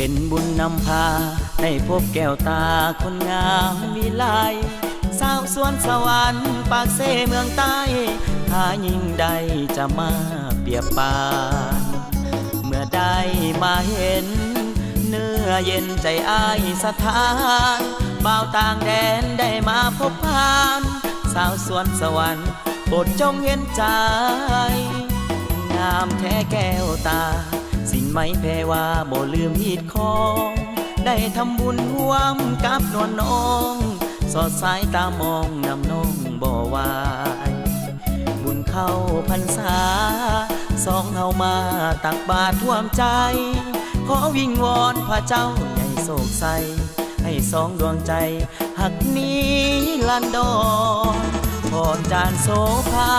เป็นบุญนำพาได้พบแก้วตาคนงามวิไลสาวสวนสวรรค์ปากเสเมืองใต้ถ้ายิ่งใดจะมาเปรียบปานเมื่อได้มาเห็นเนื้อเย็นใจอ้ายสถานบ่าวต่างแดนได้มาพบผ่านสาวสวนสวรรค์โปรดจงเห็นใจงามแท้แก้วตาสินไหมแพรว่าบ่ลืมฮีดของได้ทำบุญร่วมกับนวลน้องสอดสายตามองนำน้องบ่วายบุญเข้าพรรษาสองเฮามาตักบาตรท่วมใจขอวิงวอนพระเจ้าใหญ่โศกใสให้สองดวงใจหักนี้ลันดอนพรจานโสภา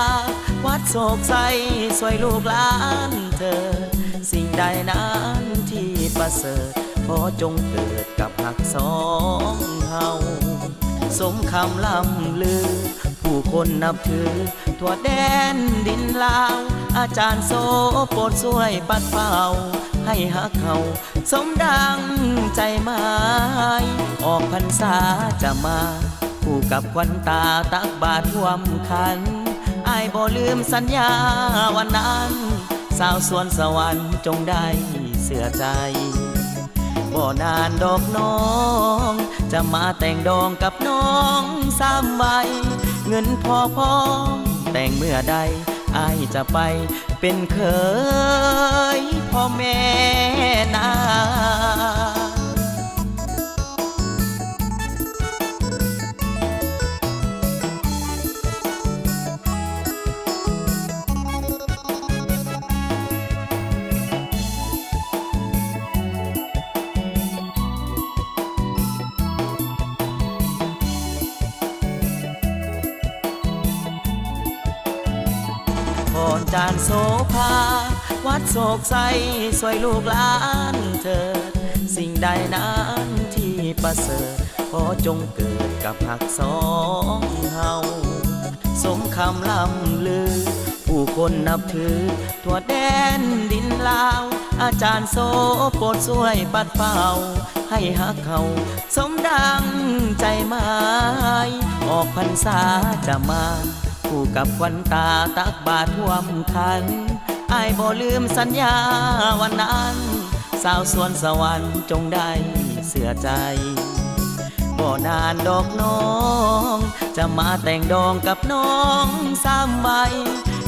วัดโศกใสสวยลูกหลานเธอสิ่งใดนั้นที่ประเสริฐขอจงเกิดกับหักสองเฮาสมคำล่ำลือผู้คนนับถือทั่วแดนดินลาวอาจารย์โสโปรดช่วยปัดเป่าให้หักเขาสมดังใจหมายออกพรรษาจะมาคู่กับควันตาตักบาตรท่วมขันอ้ายบ่ลืมสัญญาวันนั้นสาวสวนสวรรค์จงได้เสื่อใจบ่นานดอกน้องจะมาแต่งดองกับน้องสามวัยเงินพอพอแต่งเมื่อใดอ้ายจะไปเป็นเคยพ่อแม่นาพรจานโสภาวัดโศกใสสวยลูกหลานเถิดสิ่งใดนั้นที่ประเสริฐขอจงเกิดกับหักสองเฮาสมคำล่ำลือผู้คนนับถือทั่วแดนดินลาวอาจารย์โสโปรดช่วยปัดเป่าให้หักเขาสมดังใจหมายออกพรรษาจะมาคู่กับควันตาตักบาตรท่วมขันอ้ายบ่ลืมสัญญาวันนั้นสาวสวนสวรรค์จงได้เสื่อใจบ่นานดอกน้องจะมาแต่งดองกับน้องสามใบ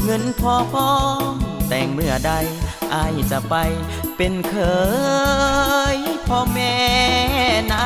เงินพอพอแต่งเมื่อใดอ้ายจะไปเป็นเคยพ่อแม่นา